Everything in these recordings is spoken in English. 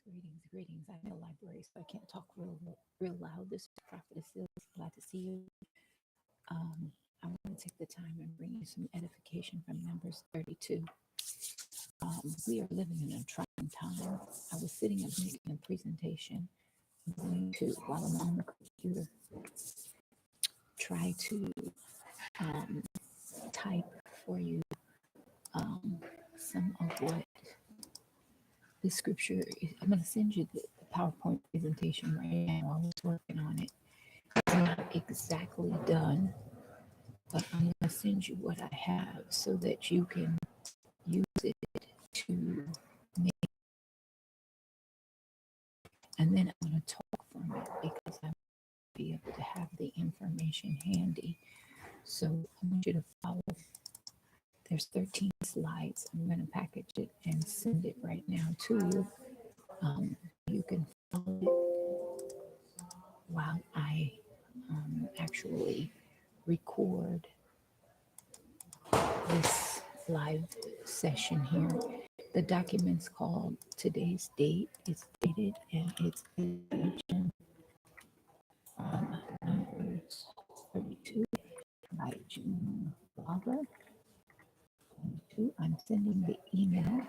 Greetings. I'm in the library, so I can't talk real loud. This is Prophetess Sills. Glad to see you. I want to take the time and bring you some edification from Numbers 32. We are living in a trying time. I was sitting up making a presentation. I'm going to, while I'm on the computer, try to type for you some of what the scripture is. I'm going to send you the PowerPoint presentation right now. I was working on it. It's not exactly done, but I'm going to send you what I have so that you can use it to make. And then I'm going to talk from it because I want to be able to have the information handy. So I want you to follow. There's 13 slides. I'm going to package it and send it right now to you. You can follow it while I actually record this live session here. The document's called Today's Date. It's dated and it's Edification, Numbers 32 by June Blogger. I'm sending the email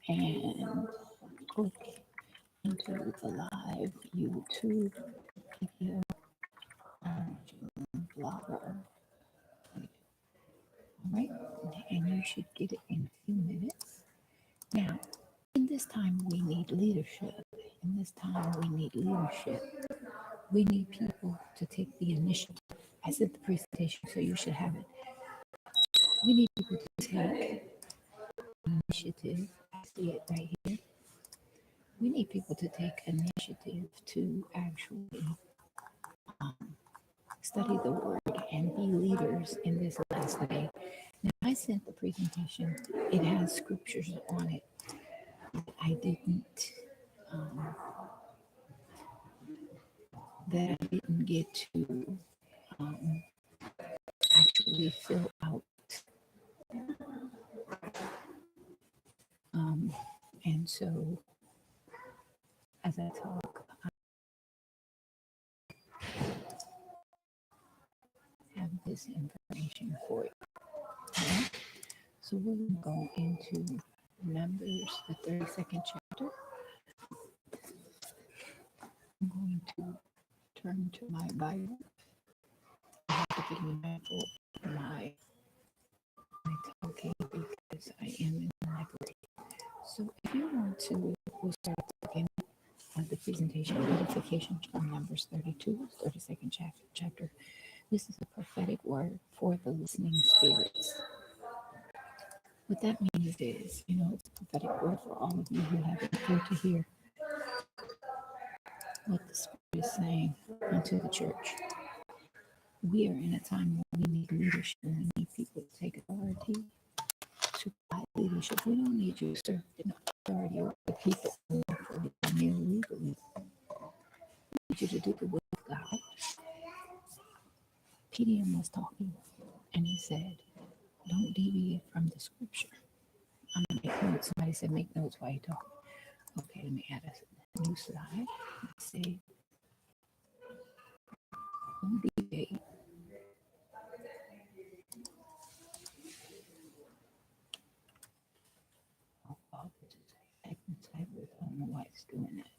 and click into the live YouTube video on June Blogger. All right, and you should get it in a few minutes. Now, in this time, we need leadership. We need people to take the initiative. I sent the presentation, so you should have it. We need people to take initiative. I see it right here. We need people to take initiative to actually study the word and be leaders in this last day. Now, I sent the presentation. It has scriptures on it. I didn't get to actually fill out. And so, as I talk, I have this information for you. Okay? So we're going to go into Numbers, the 32nd chapter. I'm going to turn to my Bible. I have to be mindful of my talking because I am in the library. So if you want to, we'll start again with the presentation, Edification from Numbers 32, 32nd chapter. This is a prophetic word for the listening spirits. What that means is, it's a prophetic word for all of you who have an ear to hear what the Spirit is saying unto the church. We are in a time where we need leadership. We need people to take authority, to provide leadership. We don't need you to serve in authority over the people who are mere legally. We need you to do the will of God. PDM was talking, and he said, don't deviate from the scripture. I'm going to make notes. Somebody said, make notes while you talk. Okay, let me add a new slide. Let's see. Don't deviate. I don't know why it's doing that.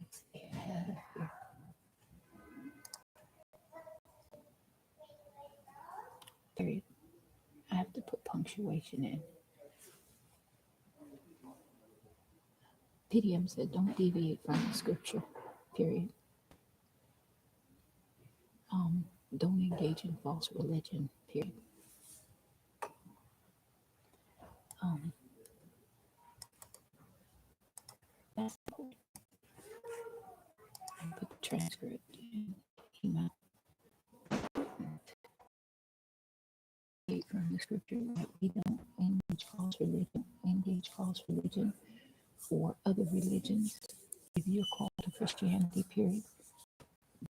Let's see. I have it here. Period. I have to put punctuation in. PDM said, don't deviate from the scripture, period. Don't engage in false religion, period. That's important. I put the transcript in email. From the scripture that we don't engage false religion or other religions. If you're called to Christianity, period,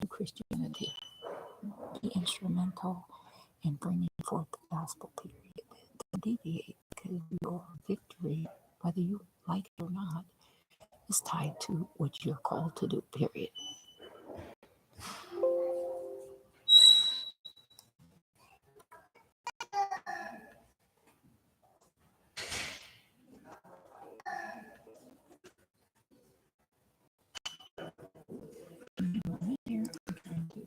do Christianity. Be instrumental in bringing forth the gospel, period. deviate because your victory, whether you like it or not, is tied to what you're called to do, period. Here, I'm trying to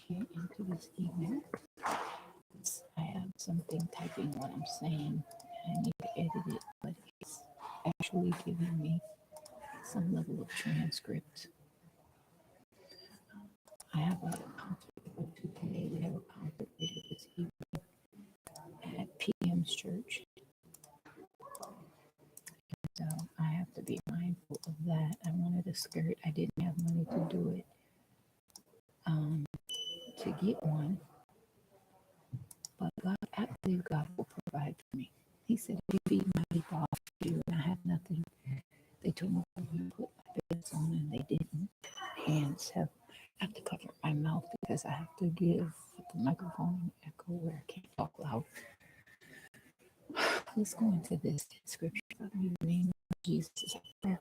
get into this email. I have something typing what I'm saying. I need to edit it, but it's actually giving me some level of transcript. I have a conflict with today. We have a conflict later this evening at PM's church. So I have to be mindful of that. I wanted a skirt. I didn't have money to do it, to get one. But God, I believe God will provide for me. He said, if you feed my people, I'll feed you. And I have nothing. They told me to put my pants on and they didn't. Hands have to cover my mouth because I have to give the microphone an echo where I can't talk loud. Let's go into this scripture. Father, in the name of Jesus, Father,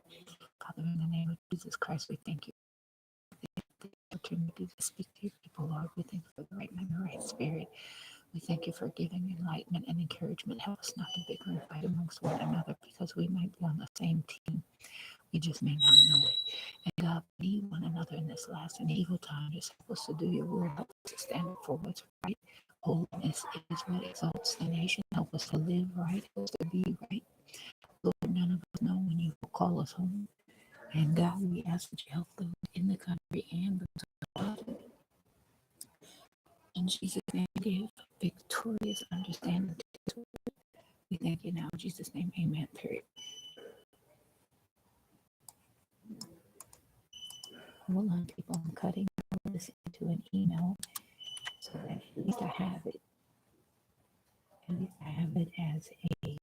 in the name of Jesus Christ, we thank you for the opportunity to speak to your people, Lord. We thank you for the right mind, the right spirit. We thank you for giving enlightenment and encouragement. Help us not to bicker and fight amongst one another because we might be on the same team. We just may not know it. And God, we need one another in this last and evil time. Just help us to do your will. Help us to stand up for what's right. Holiness is what exalts the nation. Help us to live right. Help us to be right. Lord, none of us know when you will call us home. And God, we ask that you help those in the country and those abroad. In Jesus' name, give victorious understanding to this word. We thank you now. In Jesus' name, amen. Period. Hold on, people. I'm cutting this into an email so that at least I have it. At least I have it as a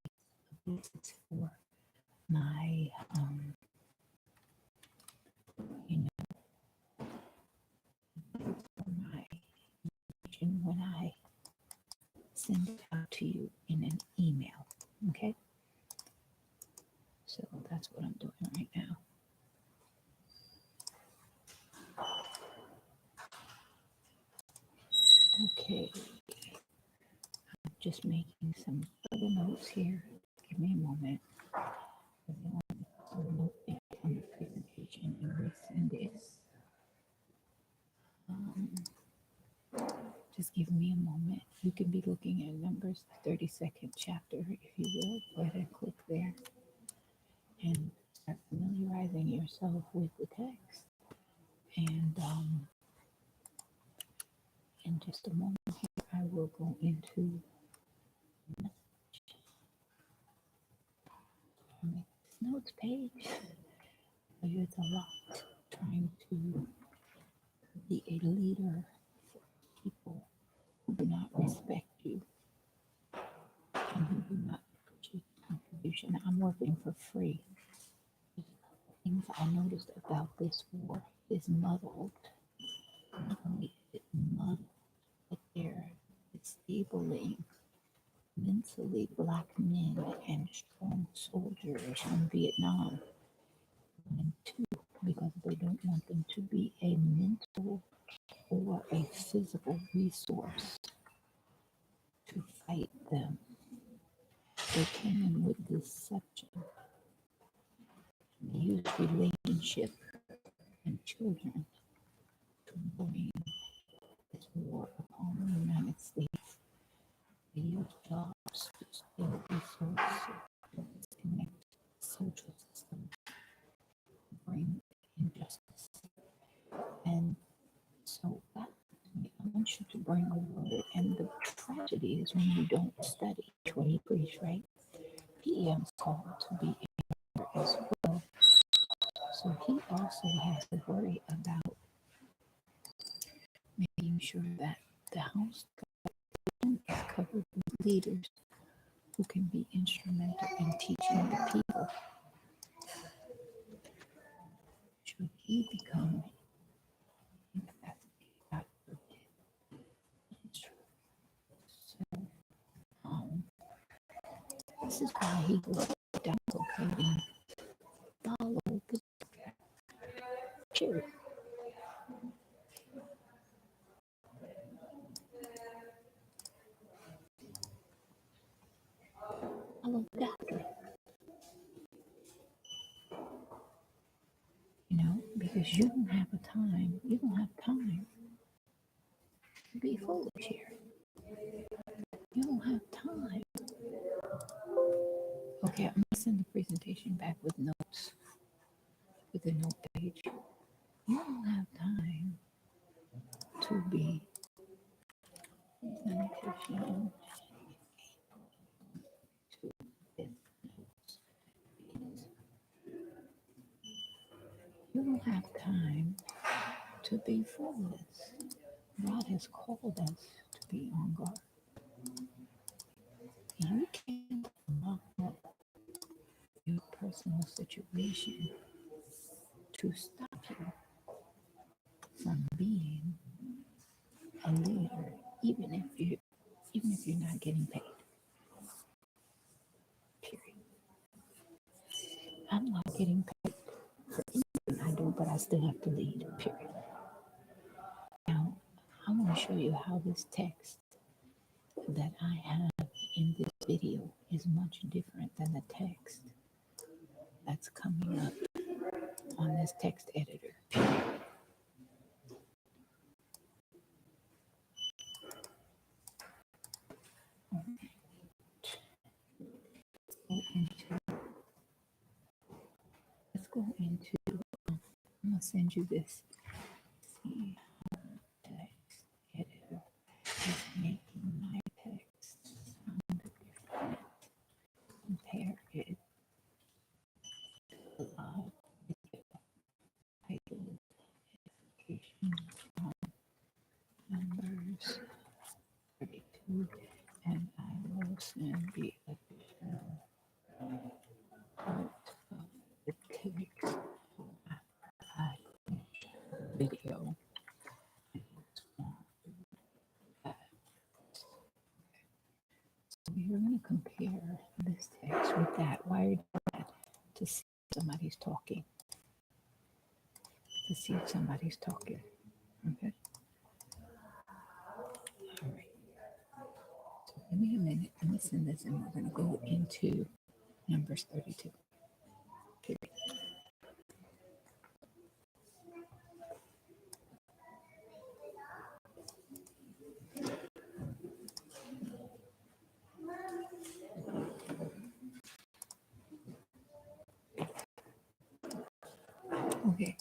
basis for my, you know, for my vision when I send it out to you in an email. Okay? So that's what I'm doing right now. Okay. I'm just making some other notes here. Give me a moment. I want to note it on the presentation and resend this. Just give me a moment. You can be looking at Numbers, the 32nd chapter, if you will. Go ahead and click there and start familiarizing yourself with the text. And in just a moment here, I will go into this notes page. It's a lot trying to be a leader for people who do not respect you and who do not appreciate your contribution. I'm working for free. Things I noticed about this war is muddled. Not only is it muddled, but they're disabling mentally black men and strong soldiers from Vietnam. And two, because they don't want them to be a mental or a physical resource to fight them. They came in with deception. They used relationship and children to bring this war upon the United States. They used jobs to steal resources, to disconnect the social system, to bring injustice. And so that I want you to bring a word. And the tragedy is when you don't study, when you preach, right? PM's called to be a leader as well. So he also has to worry about making sure that the house is covered with leaders who can be instrumental in teaching the people. Should he become incapacitated, God forbid. So this is why he was advocating follow the period. Follow the doctor. Because you don't have time to be foolish here. You don't have time. Okay, I'm gonna send the presentation back with notes, with a note page. You don't have time to be meditation to with notes. You don't have time to be foolish. God has called us to be on guard. You can't allow your personal situation to stop you from being a leader, even if you're not getting paid. Period. I'm not getting paid for anything I do, but I still have to lead. Period. Now, I want to show you how this text that I have in this video is much different than the text that's coming up on this text editor. Let's go into, I'm going to send you this. See how text editor is making my text sound different. Compare it to the live video titled Edification from Numbers 32, and I will send the additional part of the text after I finish the video. So we're going to compare this text with that wired to see if somebody's talking. To see if somebody's talking. Okay. All right. So give me a minute. Let me send this, and we're going to go into Numbers 32. Period. Okay.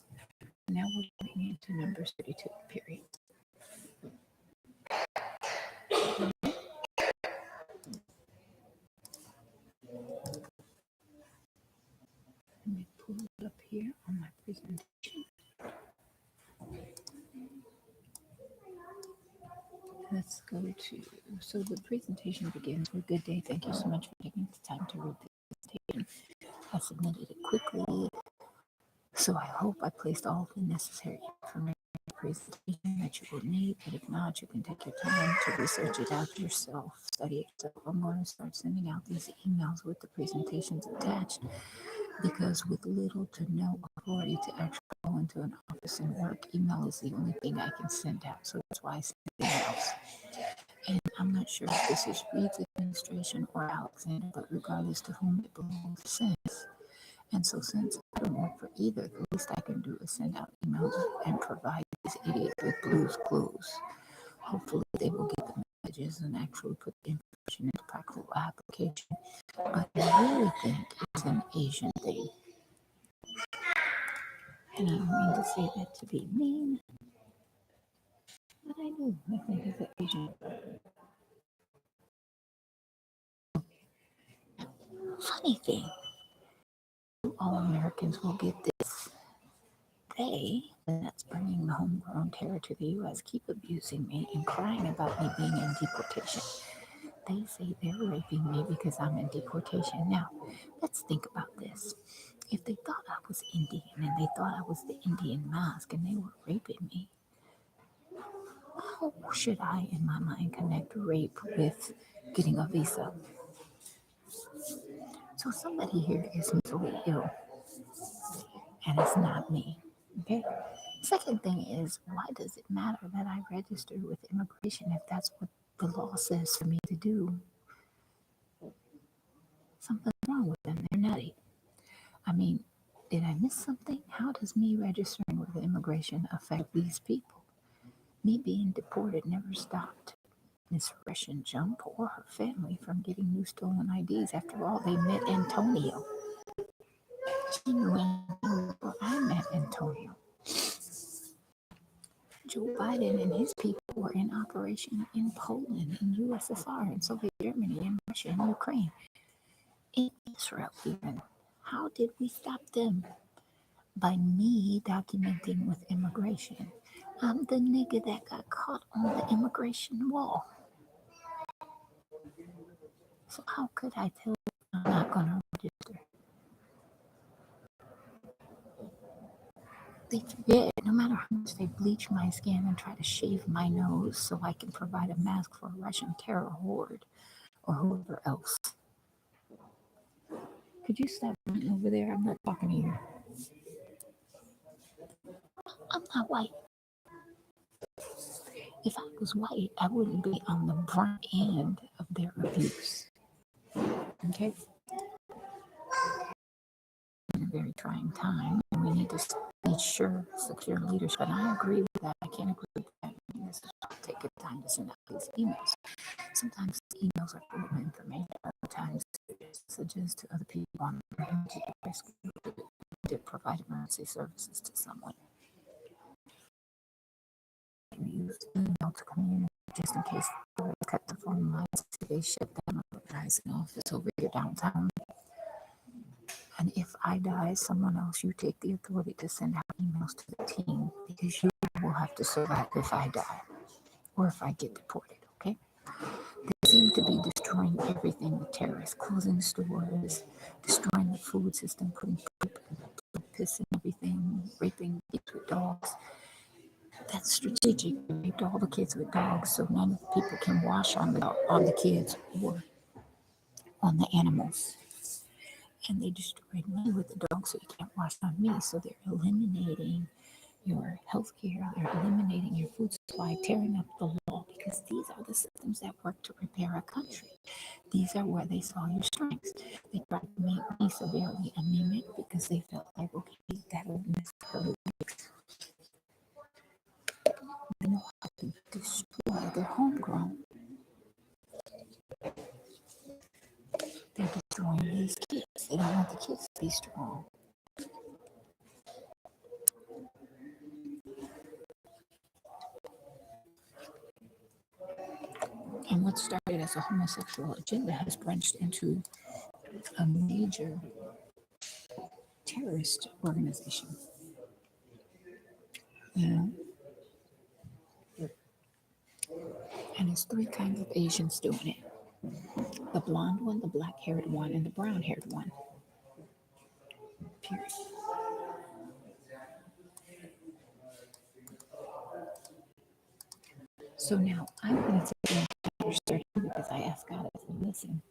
Now we're going into Numbers 32. Period. Let me pull it up here on my presentation. Let's go to, so the presentation begins with good day. Thank you so much for taking the time to read the presentation. I submitted it quickly, so I hope I placed all the necessary information in the presentation that you will need, but if not, you can take your time to research it out yourself, study it yourself. I'm going to start sending out these emails with the presentations attached, because with little to no authority to actually go into an office and work, email is the only thing I can send out. So that's why I send emails. And I'm not sure if this is Reed's administration or Alexander, but regardless to whom it belongs, since. And so since I don't work for either, the least I can do is send out emails and provide these idiots with Blue's Clues. Hopefully they will get the messages and actually put the information into practical application. But I really think it's an Asian thing. And I don't mean to say that to be mean, but I do. I think it's an Asian thing. Funny thing, all Americans will get this. They, and that's bringing the homegrown terror to the U.S., keep abusing me and crying about me being in deportation. They say they're raping me because I'm in deportation. Now, let's think about this. If they thought I was Indian and they thought I was the Indian mask and they were raping me, how should I, in my mind, connect rape with getting a visa? So somebody here is mentally ill, and it's not me. Okay. Second thing is, why does it matter that I register with immigration if that's what the law says for me to do? Something's wrong with them. They're nutty. I mean, did I miss something? How does me registering with immigration affect these people? Me being deported never stopped Miss Russian Jump or her family from getting new stolen IDs. After all, they met Antonio. She knew Antonio before I met Antonio. Joe Biden and his people were in operation in Poland, in USSR, in Soviet Germany, in Russia, in Ukraine, in Israel even. How did we stop them? By me documenting with immigration. I'm the nigga that got caught on the immigration wall. So how could I tell you I'm not going to register? They forget, no matter how much they bleach my skin and try to shave my nose so I can provide a mask for a Russian terror horde or whoever else. Could you stop running over there? I'm not talking to you. I'm not white. If I was white, I wouldn't be on the brunt end of their abuse. Okay? In a very trying time, and we need to be sure, secure leadership. And I agree with that. I can't agree with that. I mean, this is take your time to send out these emails. Sometimes emails are full of information. Other times, messages to other people on emergency rescue to provide emergency services to someone. We use email to communicate just in case they cut the phone lines. They shut down a rising office over here downtown. And if I die, someone else, you take the authority to send out emails to the team because you will have to survive if I die or if I get deported, okay? They seem to be destroying everything with terrorists, closing stores, destroying the food system, putting poop and piss in everything, raping kids with dogs. That's strategic. They raped all the kids with dogs so none of the people can wash on the kids or on the animals. And they destroyed me with the dog, so you can't wash on me. So they're eliminating your health care, they're eliminating your food supply, tearing up the law, because these are the systems that work to repair a country. These are where they saw your strengths. They tried to make me severely anemic because they felt like, okay, that will miss her legs. They know how to destroy their homegrown. They're destroying these kids. They don't want the kids to be strong. And what started as a homosexual agenda has branched into a major terrorist organization. You know, and it's three kinds of Asians doing it: the blonde one, the black-haired one, and the brown-haired one. Period. So now I'm going to take in chapter 30 because I asked God to listen.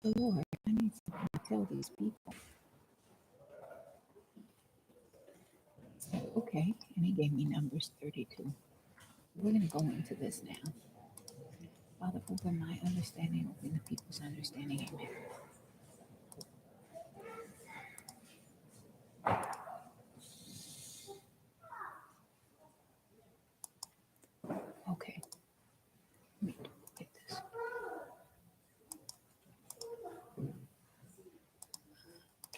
Lord, I need something to tell these people. Okay, and he gave me Numbers 32. We're going to go into this now. Father, open my understanding, open the people's understanding. Amen. Okay, let me get this.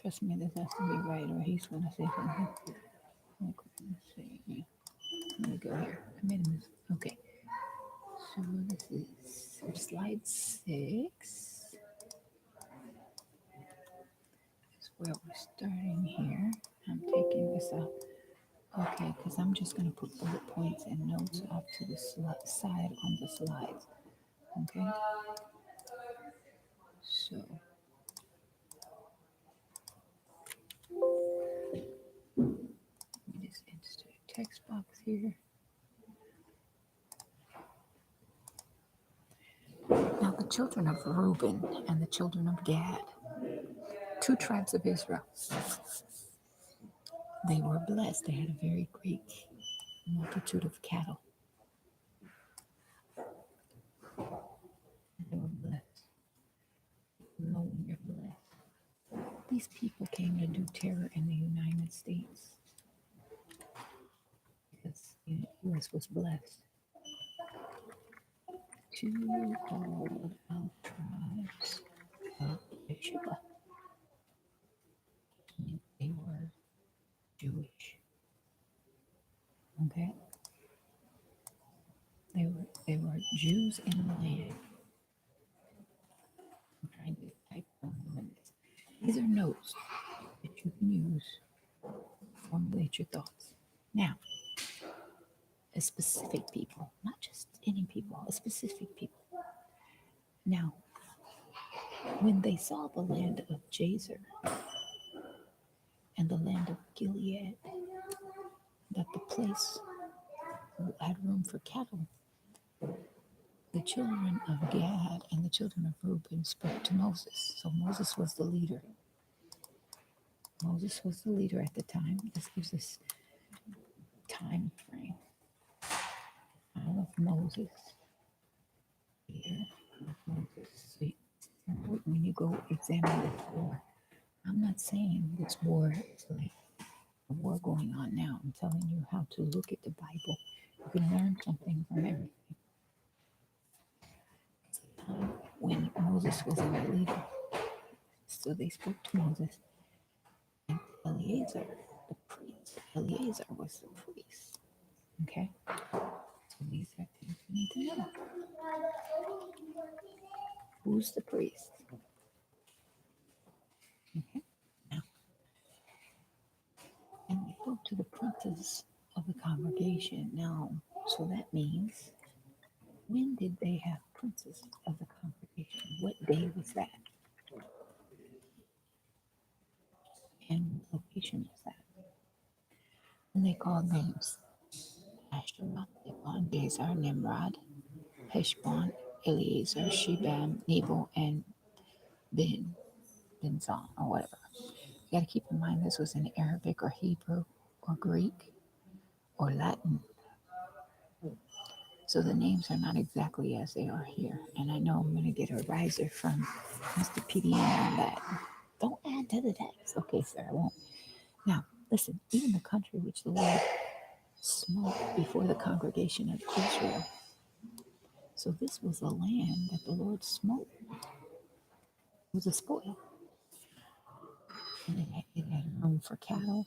Trust me, this has to be right, or he's going to say something. Okay, let's see. Yeah. Let me go here. I made a mistake. Okay, so this is slide 6. Is where we're starting here. I'm taking this out. Okay, because I'm just going to put bullet points and notes off to the side on the slides. Okay, so let me just here. Now, the children of Reuben and the children of Gad, two tribes of Israel, they were blessed. They had a very great multitude of cattle. They were blessed. Know when you're blessed. These people came to do terror in the United States because the U.S. was blessed. Two called out tribes of Yeshua. They were Jewish. Okay? They were Jews in the land. I'm trying to type on this. These are notes that you can use to formulate your thoughts. Now, a specific people, not just any people, a specific people. Now, when they saw the land of Jazer and the land of Gilead, that the place had room for cattle, the children of Gad and the children of Reuben spoke to Moses. So Moses was the leader. Moses was the leader at the time. This gives us time frame of Moses here. Moses. So when you go examine the Torah, I'm not saying this war is like a war going on now. I'm telling you how to look at the Bible. You can learn something from everything. It's a time when Moses was our leader. So they spoke to Moses and Eleazar, the priest. Eleazar was the priest. Okay? So these are things you need to know. Who's the priest? Okay? Now, and they spoke to the princes of the congregation. Now, so that means, when did they have princes of the congregation? What day was that? And what location was that? And they called names: Asherah, Ibon, Bezar, Nimrod, Heshbon, Eleazar, Shebam, Nebo, and Benzon, or whatever. You got to keep in mind this was in Arabic or Hebrew or Greek or Latin. So the names are not exactly as they are here. And I know I'm going to get a riser from Mr. PDN on that. Don't add to the text. Okay, sir, I won't. Now, listen, even the country which the Lord smote before the congregation of Israel. So this was a land that the Lord smote. It was a spoil. And it had room for cattle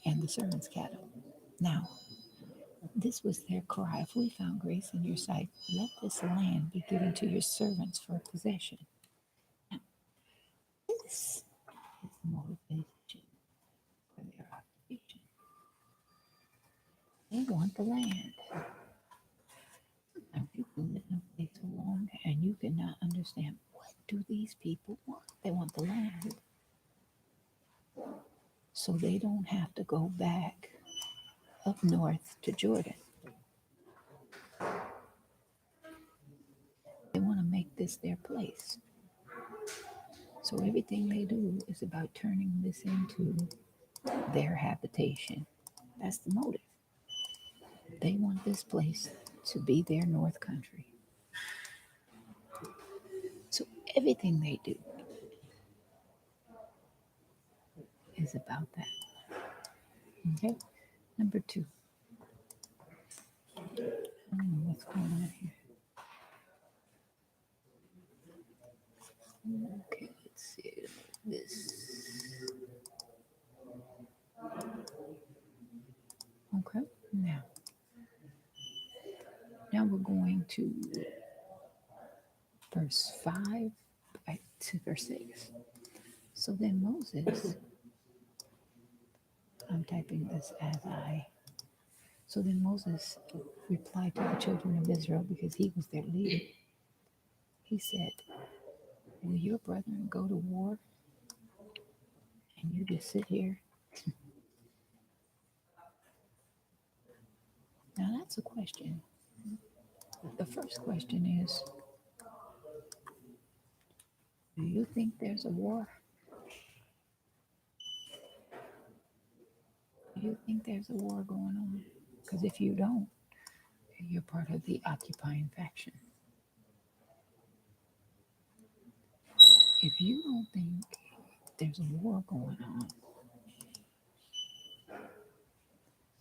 and the servants' cattle. Now, this was their cry. If we found grace in your sight, let this land be given to your servants for possession. Now, this is the motivation for their occupation. They want the land. Now, people live in a place so long and you cannot understand, what do these people want? They want the land. So they don't have to go back up north to Jordan. They want to make this their place. So everything they do is about turning this into their habitation. That's the motive. They want this place to be their north country. So everything they do is about that. Okay? Number two. I don't know what's going on here. Okay, let's see. This. Okay, now we're going to verse 5 to verse 6. So then Moses, I'm typing this as I. So then Moses replied to the children of Israel because he was their leader. He said, will your brethren go to war and you just sit here? Now that's a question. The first question is, do you think there's a war? Do you think there's a war going on? Because if you don't, you're part of the occupying faction. If you don't think there's a war going on,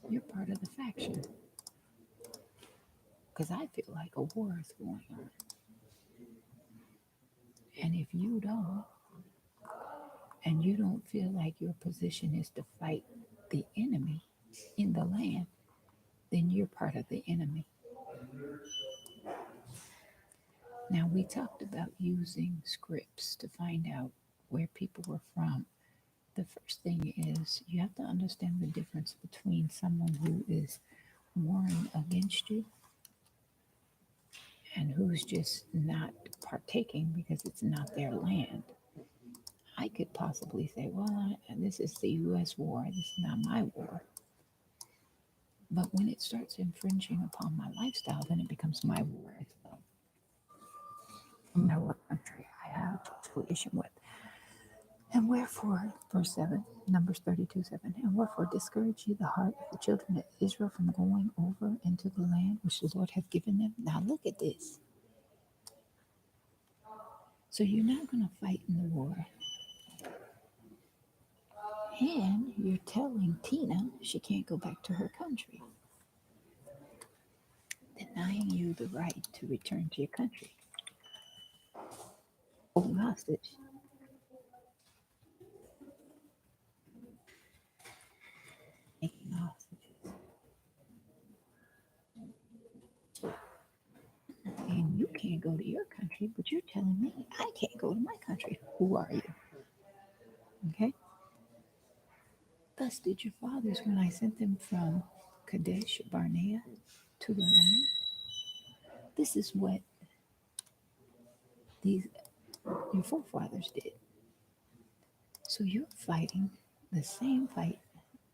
you're part of the faction. Because I feel like a war is going on. And if you don't, and you don't feel like your position is to fight the enemy in the land, then you're part of the enemy. Now, we talked about using scripts to find out where people were from. The first thing is you have to understand the difference between someone who is warring against you and who's just not partaking because it's not their land. I could possibly say, well, this is the U.S. war, this is not my war. But when it starts infringing upon my lifestyle, then it becomes my war as well. No matter what country I have affiliation with. And wherefore, verse 7, Numbers 32:7, and wherefore discourage ye the heart of the children of Israel from going over into the land which the Lord hath given them. Now look at this. So you're not going to fight in the war. And you're telling Tina she can't go back to her country, denying you the right to return to your country. Holding hostage. Making hostages. And you can't go to your country, but you're telling me I can't go to my country. Who are you? Okay? Thus did your fathers when I sent them from Kadesh Barnea to the land. This is what these your forefathers did. So you're fighting the same fight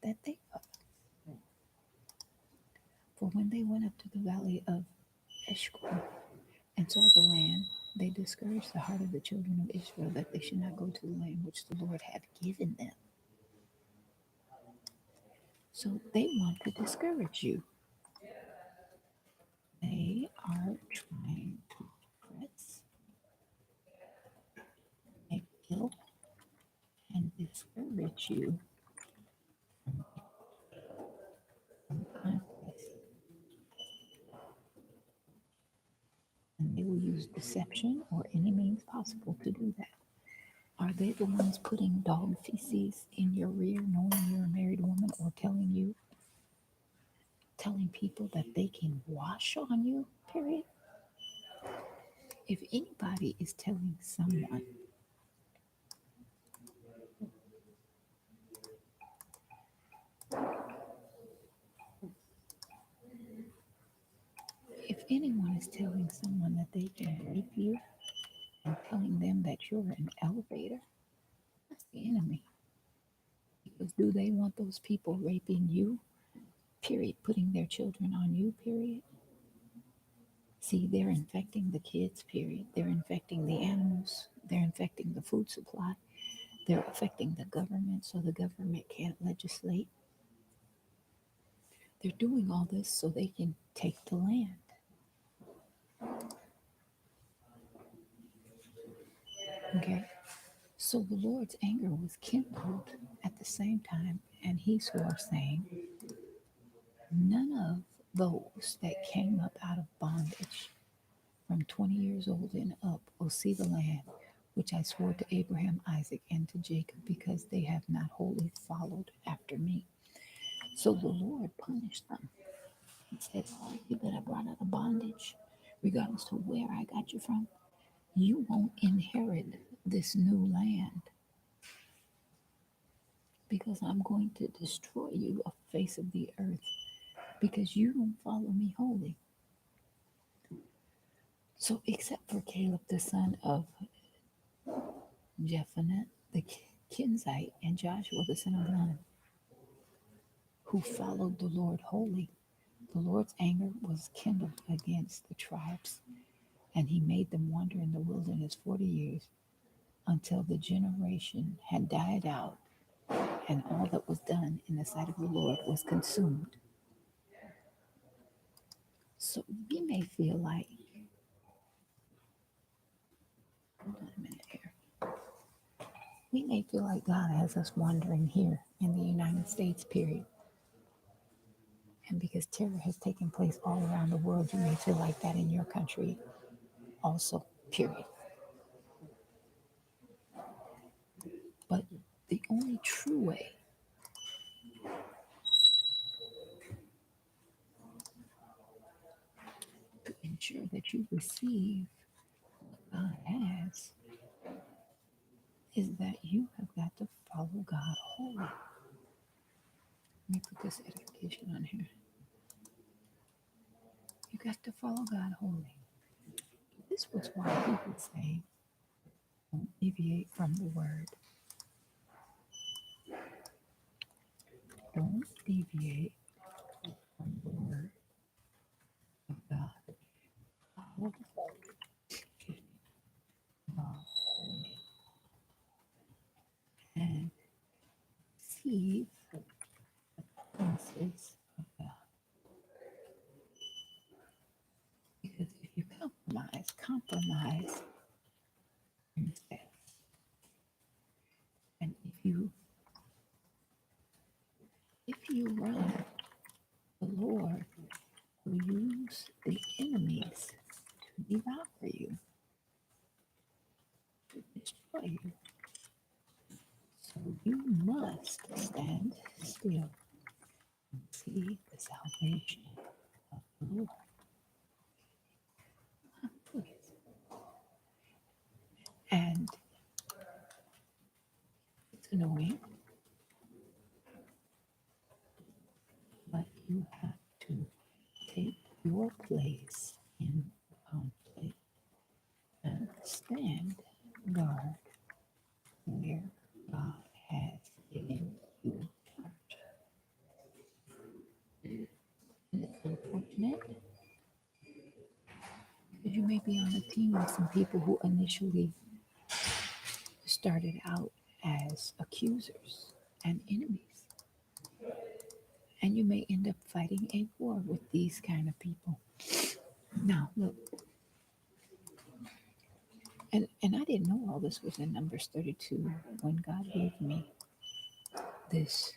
that they fought. For when they went up to the valley of Eshcol and saw the land, they discouraged the heart of the children of Israel that they should not go to the land which the Lord had given them. So they want to discourage you. They are trying to press, make ill, and discourage you from conquest. And they will use deception or any means possible to do that. Are they the ones putting dog feces in your rear, knowing you're a married woman, or telling people that they can wash on you? Period. If anybody is telling someone if anyone is telling someone that they can rape you and telling them that you're an elevator, that's the enemy. Because do they want those people raping you? Period. Putting their children on you? Period. See, they're infecting the kids, period. They're infecting the animals. They're infecting the food supply. They're affecting the government so the government can't legislate. They're doing all this so they can take the land. Okay? So the Lord's anger was kindled at the same time, and he swore, saying, none of those that came up out of bondage from 20 years old and up will see the land which I swore to Abraham, Isaac, and to Jacob, because they have not wholly followed after me. So the Lord punished them. He said, all you that I brought out of bondage, regardless to where I got you from, you won't inherit this new land because I'm going to destroy you off the face of the earth because you don't follow me wholly. So, except for Caleb, the son of Jephunneh, the Kenizzite, and Joshua, the son of Nun, who followed the Lord wholly, The Lord's anger was kindled against the tribes, and he made them wander in the wilderness 40 years until the generation had died out, and all that was done in the sight of the Lord was consumed. So we may feel like, hold on a minute here, we may feel like God has us wandering here in the United States, period. And because terror has taken place all around the world, you may feel like that in your country also, period. But the only true way to ensure that you receive God has is that you have got to follow God wholly. Let me put this edification on here. You got to follow God wholly. This was why he would say, don't deviate from the word. Don't deviate from the word of God. Follow God and receive the promises of God. Because if you compromise yourself. And if you run, the Lord will use the enemies to devour you, to destroy you. So you must stand still and see the salvation of the Lord. And it's annoying, but you have to take your place in the conflict and stand guard where God has given you charge. And it's unfortunate because you may be on a team with some people who initially started out as accusers and enemies. And you may end up fighting a war with these kind of people. Now, look, and I didn't know all this was in Numbers 32 when God gave me this.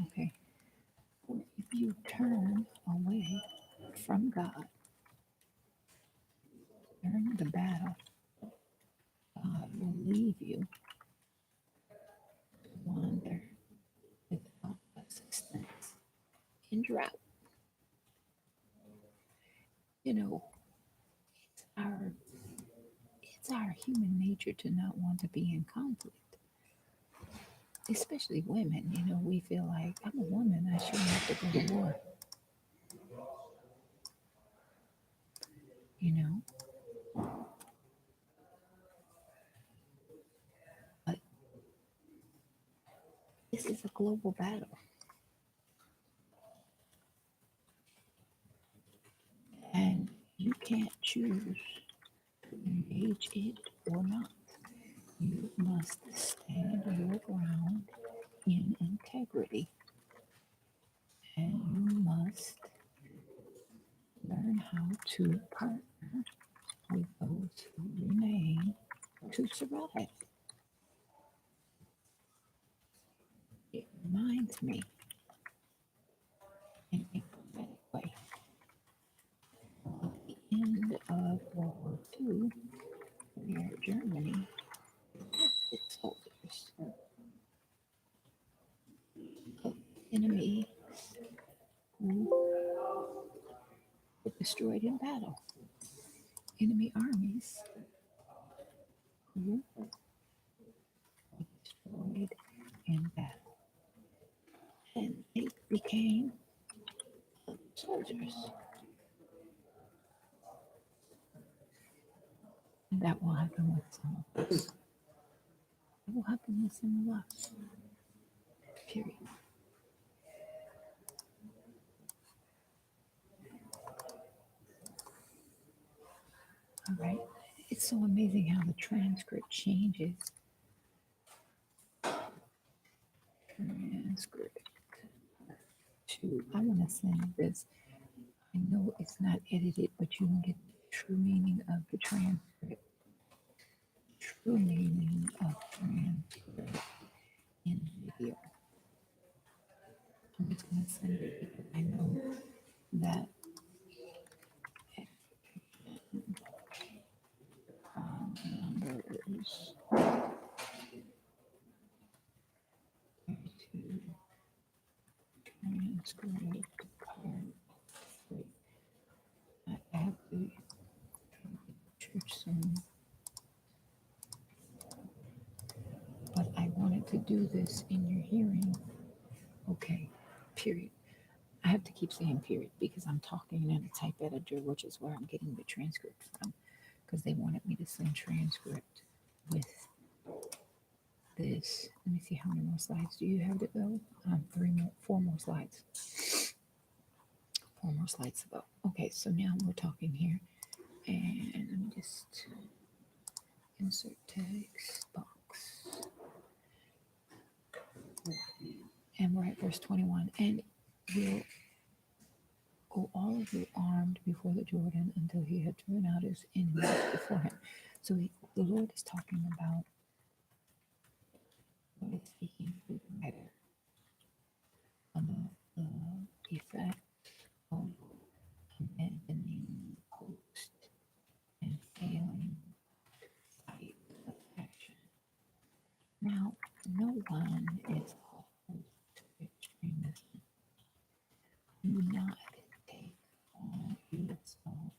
Okay. If you turn away from God during the battle, God will leave you to wander without assistance in drought. You know, it's our it's our human nature to not want to be in conflict. Especially women, we feel like I'm a woman, I shouldn't have to go to war. You know, but this is a global battle. And you can't choose to engage it or not. You must stand your ground in integrity. And you must learn how to partner with those who remain to survive. It reminds me in a prophetic way of the end of World War II, where Germany lost its soldiers of enemy who were destroyed in battle, enemy armies who were destroyed in battle. And they became soldiers. that will happen with some of us. It will happen with some of us. Period. All right. It's so amazing how the transcript changes. Transcript to, I want to send this. I know it's not edited, but you can get the true meaning of the transcript. True meaning of transcript in video. I'm just going to send it because I know that numbers to transcript part 3. I have to church soon, but I wanted to do this in your hearing. Okay, period. I have to keep saying period because I'm talking in a type editor, which is where I'm getting the transcript from, because they wanted me to send transcript with this. Let me see, how many more slides do you have to go? 4 more slides. 4 more slides to go. Okay, so now we're talking here, and let me just insert text box, and we're at verse 21. And we'll go all of you armed before the Jordan until he had driven out his enemies before him. So the Lord is talking about what is speaking to the writer on the effect of abandoning post and failing to fight the action. Now, no one is called to extremism. Do not take on yourself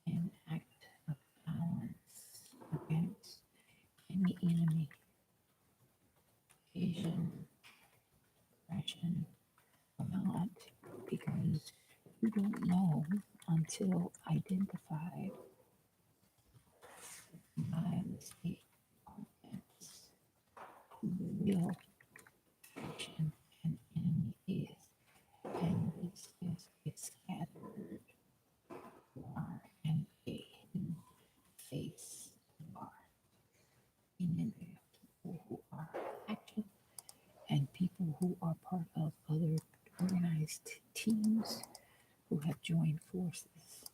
an act of violence against any enemy. Asian aggression not, because you don't know until identified by the state departments who the real action and enemy is. And this is a scattered bar and a hidden face bar. Meaning there are people who are active and people who are part of other organized teams who have joined forces.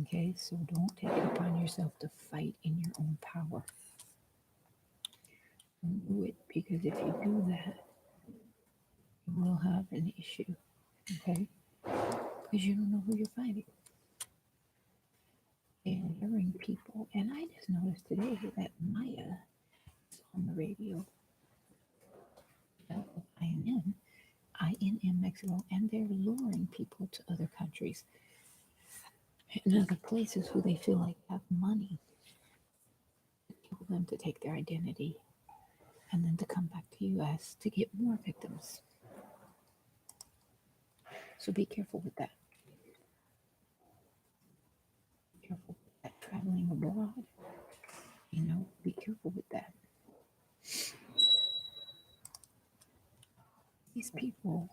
Okay, so don't take it upon yourself to fight in your own power. Don't do it, because if you do that, you will have an issue. Okay, because you don't know who you're fighting. They're luring people, and I just noticed today that Maya is on the radio. INM Mexico, and they're luring people to other countries and other places who they feel like have money to kill them, to take their identity, and then to come back to US to get more victims. So be careful with that. Be careful with that. Traveling abroad, be careful with that. These people,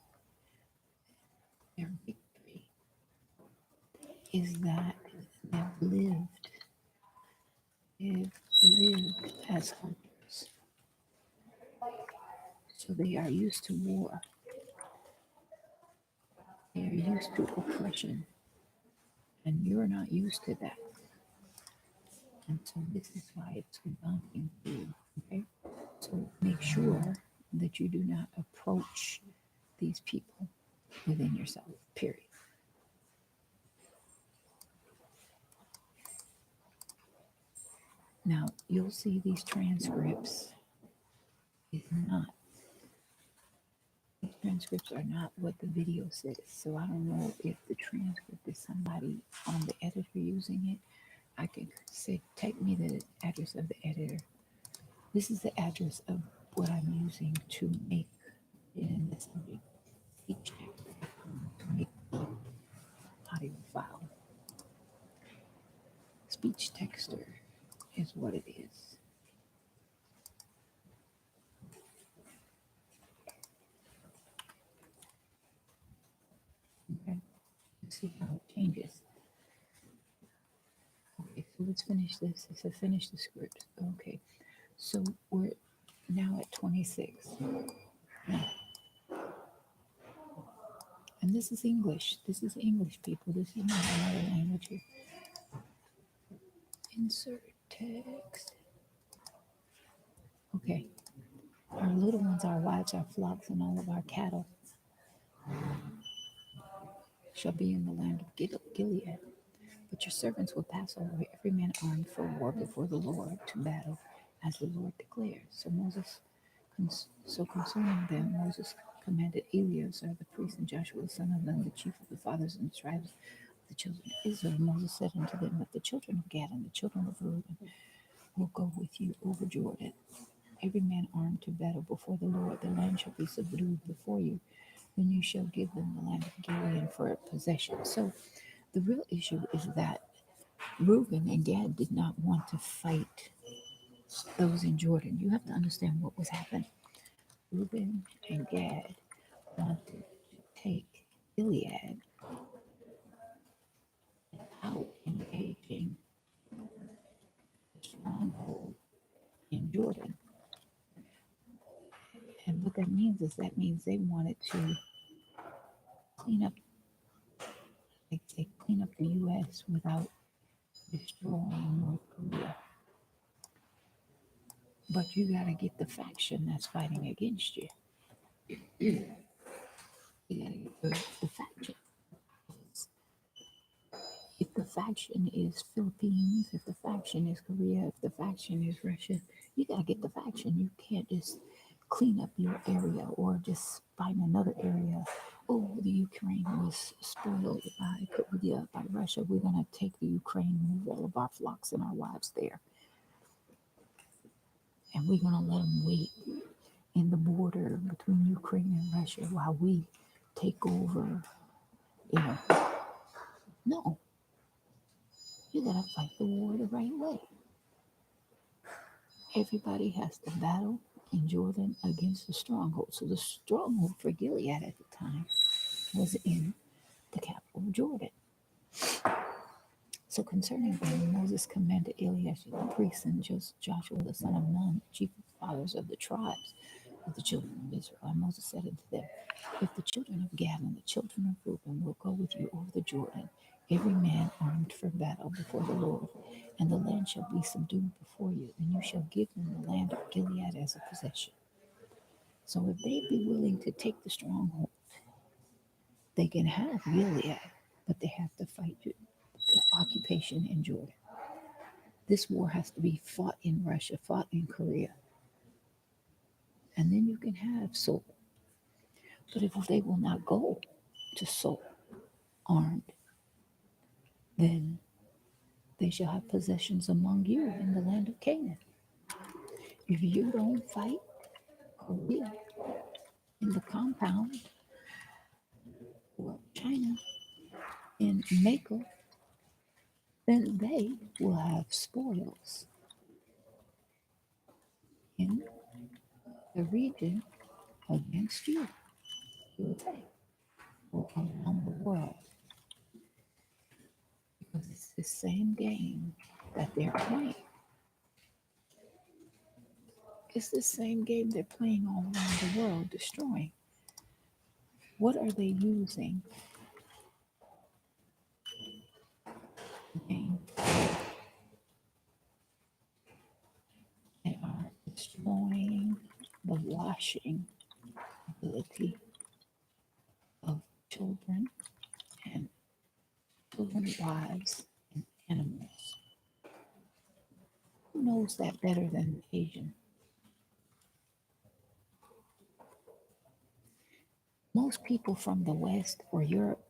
their victory is that they've lived as hunters. So they are used to war. They are used to oppression. And you're not used to that. And so this is why it's so daunting for you. Okay? So make sure that you do not approach these people within yourself, period. Now, you'll see these transcripts transcripts are not what the video says. So I don't know if the transcript is somebody on the editor using it. I can say, take me the address of the editor. This is the address of what I'm using to make it in this speech to make the audio file. Speech texter. is what it is. Okay, let's see how it changes. Okay, so let's finish this. It said finish the script. Okay, so we're now at 26. Now, and this is English. This is English, people. This is not another language here. Insert text. Okay, our little ones, our wives, our flocks, and all of our cattle shall be in the land of Gilead. But your servants will pass over, every man armed for war before the Lord to battle, as the Lord declares. So concerning them, Moses commanded Eleazar the priest and Joshua the son of Nun, the chief of the fathers and the tribes of the children of Israel. Moses said unto them, that the children of Gad and the children of Reuben will go with you over Jordan, every man armed to battle before the Lord. The land shall be subdued before you. Then you shall give them the land of Gilead for a possession. So the real issue is that Reuben and Gad did not want to fight those in Jordan. You have to understand what was happening. Reuben and Gad wanted to take Gilead out, engaging the stronghold in Jordan. And what that means is they wanted to clean up, like say, clean up the U.S. without destroying North Korea. But you got to get the faction that's fighting against you. You got to get the faction. If the faction is Philippines, if the faction is Korea, if the faction is Russia, you got to get the faction. You can't just clean up your area or just find another area. Oh, the Ukraine was spoiled by Korea, by Russia. We're going to take the Ukraine, move all of our flocks and our wives there. And we're going to let them wait in the border between Ukraine and Russia while we take over. You know, no, you got to fight the war the right way. Everybody has to battle in Jordan against the stronghold. So the stronghold for Gilead at the time was in the capital of Jordan. So concerning them, Moses commanded Eleazar the priest and Joshua the son of Nun, chief of fathers of the tribes of the children of Israel. And Moses said unto them, if the children of Gad and the children of Reuben will go with you over the Jordan, every man armed for battle before the Lord, and the land shall be subdued before you, then you shall give them the land of Gilead as a possession. So if they be willing to take the stronghold, they can have Gilead, but they have to fight the occupation in Jordan. This war has to be fought in Russia, fought in Korea, and then you can have Seoul. But if they will not go to Seoul armed, then they shall have possessions among you in the land of Canaan. If you don't fight Korea in the compound, or China in Mecca, then they will have spoils in the region against you, USA, or around the world. Because it's the same game that they're playing. It's the same game they're playing all around the world, destroying. What are they using? Game. They are destroying the washing ability of children and children, wives, and animals. Who knows that better than Asian? Most people from the West or Europe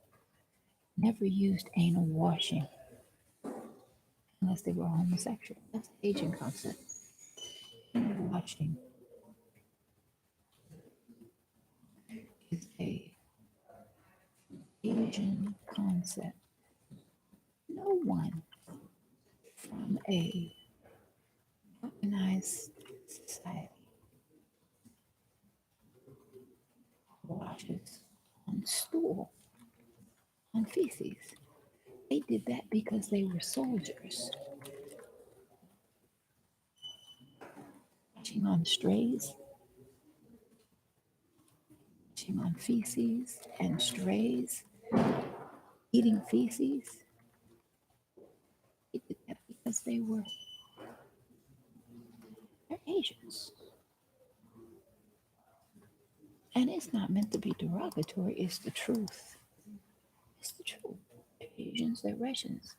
never used anal washing unless they were homosexual. That's the Asian concept. Anal washing is a Asian concept. No one from a Organized society washes on stool, on feces. They did that because they were soldiers, washing on strays, washing on feces and strays, eating feces. They did that because they're Asians. And it's not meant to be derogatory, it's the truth. It's the truth. They're Asians, they're Russians.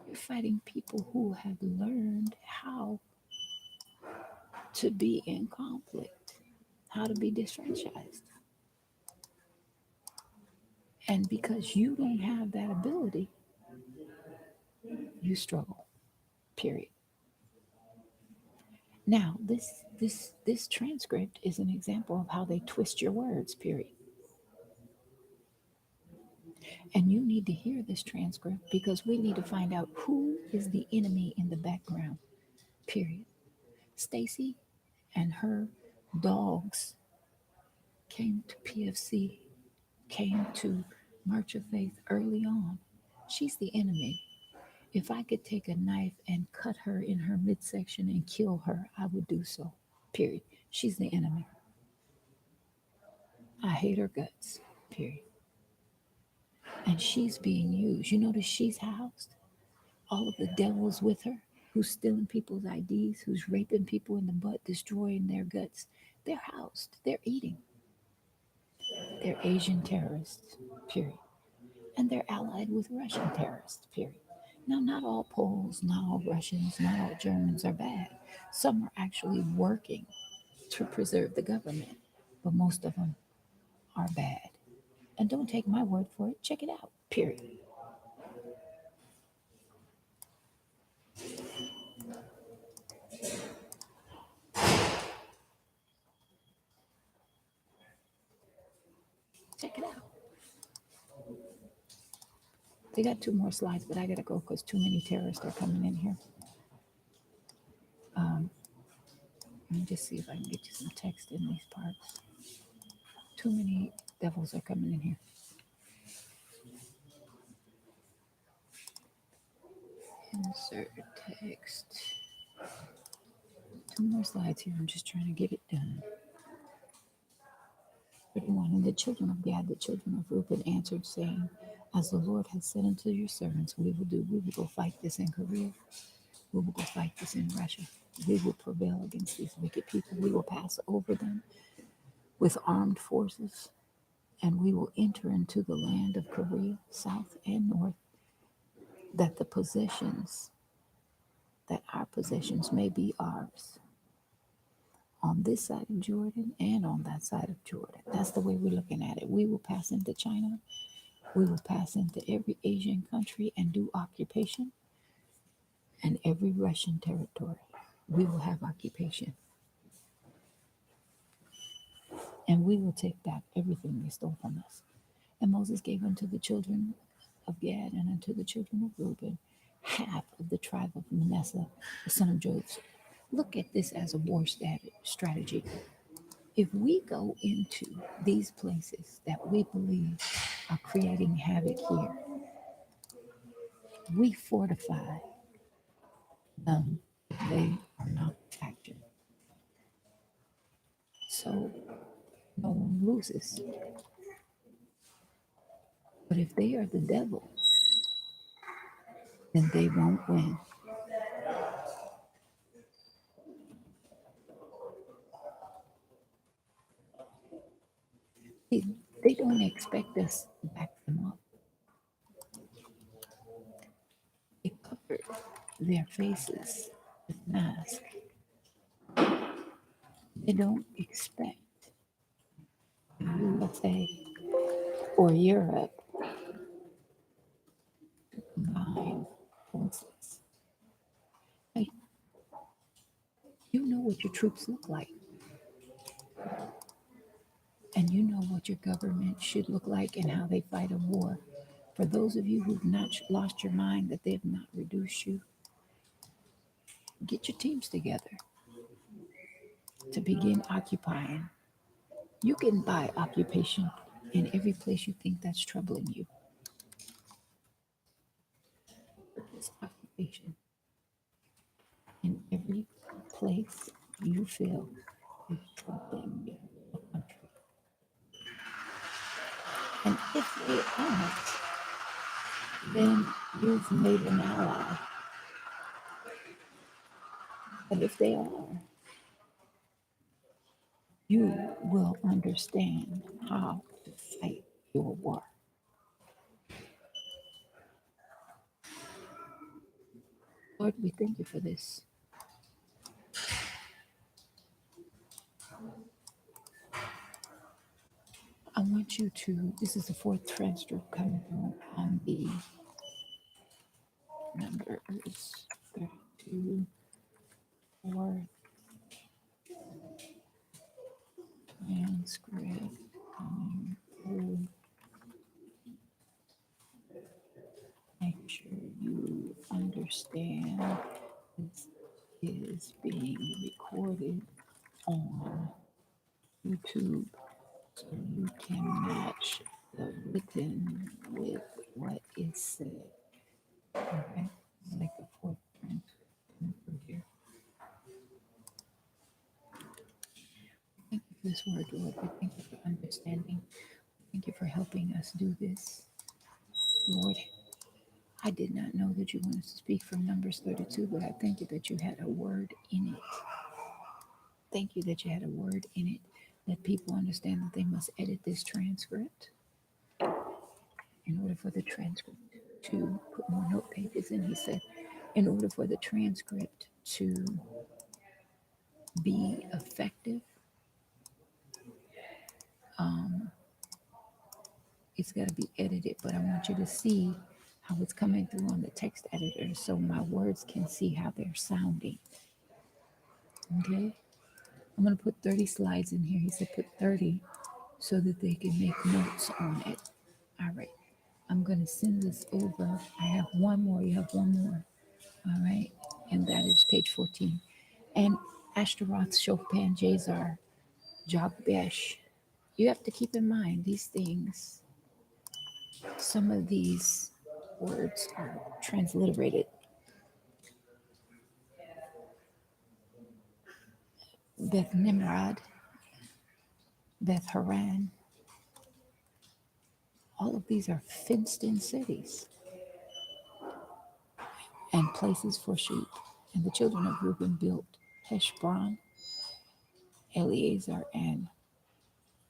You're fighting people who have learned how to be in conflict, how to be disfranchised. And because you don't have that ability, you struggle. Period. Now, this transcript is an example of how they twist your words, period. And you need to hear this transcript because we need to find out who is the enemy in the background, period. Stacy and her dogs came to PFC, came to March of Faith early on. She's the enemy. If I could take a knife and cut her in her midsection and kill her, I would do so. Period. She's the enemy. I hate her guts. Period. And she's being used. You notice she's housed? All of the devils with her, who's stealing people's IDs, who's raping people in the butt, destroying their guts. They're housed. They're eating. They're Asian terrorists. Period. And they're allied with Russian terrorists. Period. Now, not all Poles, not all Russians, not all Germans are bad. Some are actually working to preserve the government, but most of them are bad. And don't take my word for it, check it out, period. Check it out. They got two more slides, but I gotta go because too many terrorists are coming in here. Let me just see if I can get you some text in these parts. Too many devils are coming in here. Insert text. Two more slides here. I'm just trying to get it done. 31. And the children of Gad, the children of Reuben answered, saying, as the Lord has said unto your servants, we will do. We will go fight this in Korea. We will go fight this in Russia. We will prevail against these wicked people. We will pass over them with armed forces, and we will enter into the land of Korea, south and north, that the possessions, that our possessions may be ours on this side of Jordan and on that side of Jordan. That's the way we're looking at it. We will pass into China. We will pass into every Asian country and do occupation, and every Russian territory. We will have occupation. And we will take back everything they stole from us. And Moses gave unto the children of Gad and unto the children of Reuben half of the tribe of Manasseh, the son of Joseph. Look at this as a war strategy. If we go into these places that we believe are creating havoc here, we fortify them. They are not captured. So no one loses. But if they are the devil, then they won't win. They don't expect us to back them up. They covered their faces with masks. They don't expect USA or Europe to combine forces. Like, you know what your troops look like, and you know what your government should look like and how they fight a war. For those of you who've not lost your mind that they have not reduced you, Get your teams together to begin occupying. You can buy occupation in every place you think that's troubling you. Purchase occupation in every place you feel is troubling your country. And if they aren't, then you've made an ally. But if they are, you will understand how to fight your war. Lord, we thank you for this. I want you to, this is the fourth transcript coming through on the number is 32, fourth transcript coming through. Make sure you understand this is being recorded on YouTube so you can match the written with what is said. Okay, it's like the fourth transcript coming through here. Thank you for this word, Lord. We thank you for understanding. Thank you for helping us do this. Lord, I did not know that you wanted to speak from Numbers 32, but I thank you that you had a word in it. Thank you that you had a word in it. Let people understand that they must edit this transcript in order for the transcript to put more note pages in. He said, in order for the transcript to be effective, it's got to be edited. But I want you to see how it's coming through on the text editor so my words can see how they're sounding. Okay? I'm going to put 30 slides in here. He said put 30 so that they can make notes on it. All right. I'm going to send this over. I have one more. You have one more. All right. And that is page 14. And Ashtaroth, Chopin, Jazar, Jogbesh. You have to keep in mind these things. Some of these words are transliterated. Beth Nimrod, Beth Haran. All of these are fenced in cities and places for sheep. And the children of Reuben built Heshbon, Eleazar, and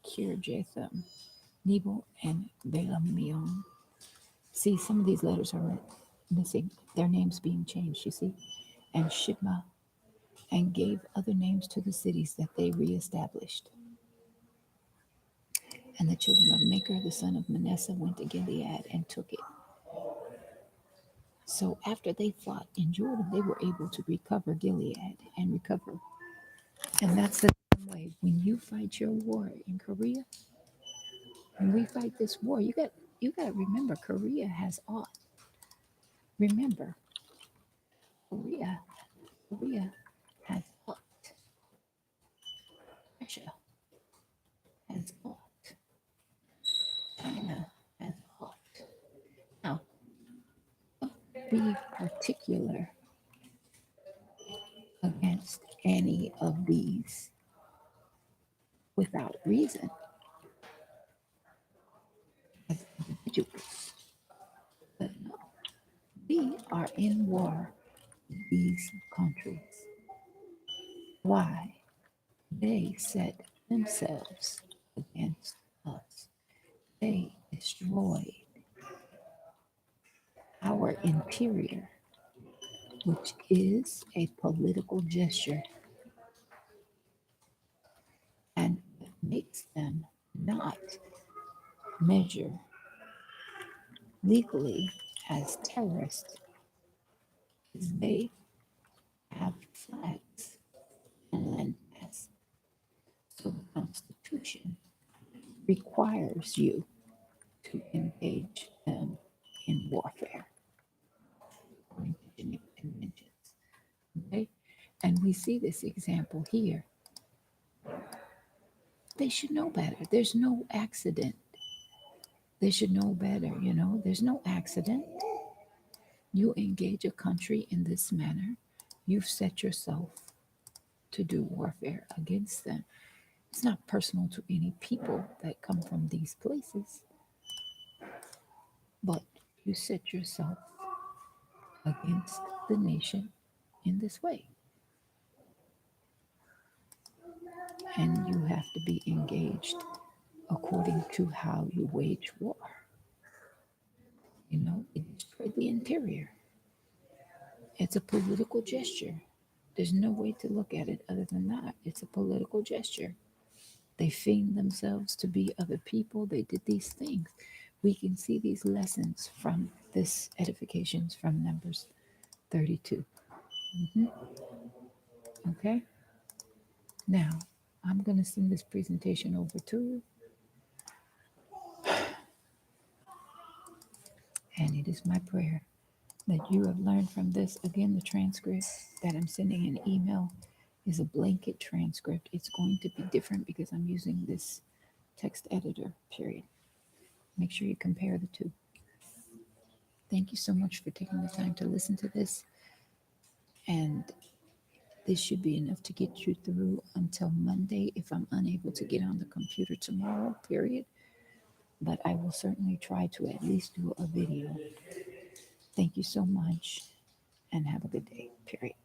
Kirjathim, Nebo, and Balameon. See, some of these letters are missing, their names being changed, you see. And Shibma, and gave other names to the cities that they reestablished. And the children of Machir, the son of Manasseh, went to Gilead and took it. So after they fought in Jordan, they were able to recover Gilead and recover. And that's the same way. When you fight your war in Korea, when we fight this war, you got to remember Korea has aught. Remember, Korea, Korea has aught. Russia has aught. China has aught. Now, be particular against any of these without reason as individuals. But no, we are in war with these countries. Why? They set themselves against us. They destroyed our interior, which is a political gesture, and makes them not measure legally as terrorists. They have flags and land passes. So the Constitution requires you to engage them in warfare according to Geneva Conventions. Okay? we see this example here. They should know better. There's no accident. They should know better, there's no accident. You engage a country in this manner, you've set yourself to do warfare against them. It's not personal to any people that come from these places, but you set yourself against the nation in this way. And you have to be engaged according to how you wage war. It destroyed the interior. It's a political gesture. There's no way to look at it other than that. It's a political gesture. They feigned themselves to be other people. They did these things. We can see these lessons from this edifications from Numbers 32. Mhm. Okay? Now, I'm going to send this presentation over to you. And it is my prayer that you have learned from this. Again, the transcript that I'm sending an email is a blanket transcript. It's going to be different because I'm using this text editor, period. Make sure you compare the two. Thank you so much for taking the time to listen to this. And this should be enough to get you through until Monday if I'm unable to get on the computer tomorrow, period. But I will certainly try to at least do a video. Thank you so much and have a good day, period.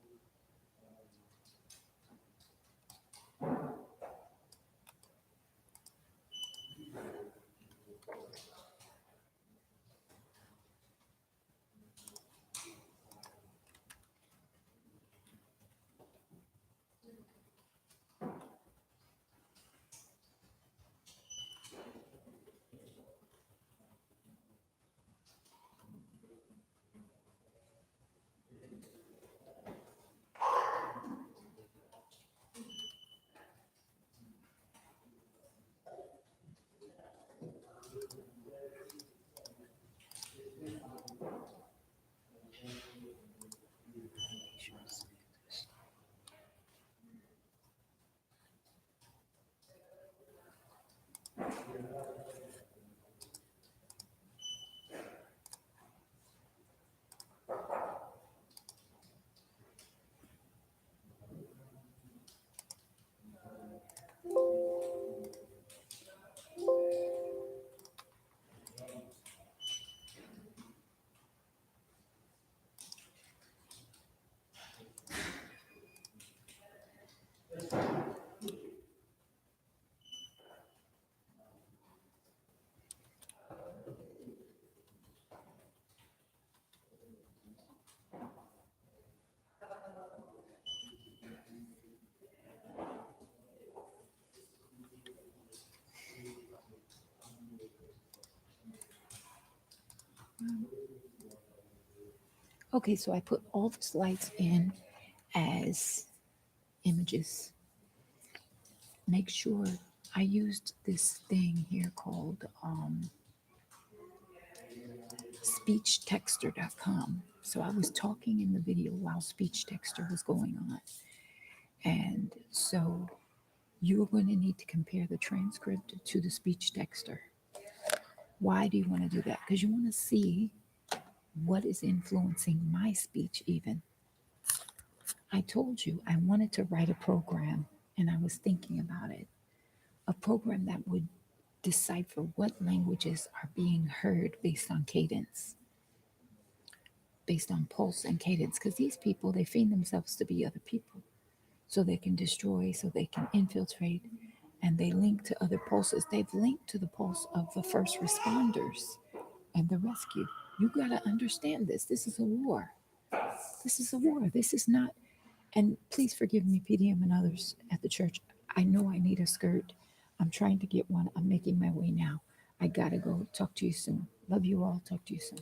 Okay, so I put all the slides in as images. Make sure I used this thing here called speechtexter.com. So I was talking in the video while SpeechTexter was going on. And so you're going to need to compare the transcript to the SpeechTexter. Why do you want to do that? Because you want to see what is influencing my speech, even. I told you I wanted to write a program, and I was thinking about it. A program that would decipher what languages are being heard based on cadence, based on pulse and cadence. Because these people, they feign themselves to be other people so they can destroy, so they can infiltrate, and they link to other pulses. They've linked to the pulse of the first responders and the rescue. You got to understand this. This is a war. This is a war. This is not, and please forgive me, PDM and others at the church. I know I need a skirt. I'm trying to get one. I'm making my way now. I got to go. Talk to you soon. Love you all. Talk to you soon.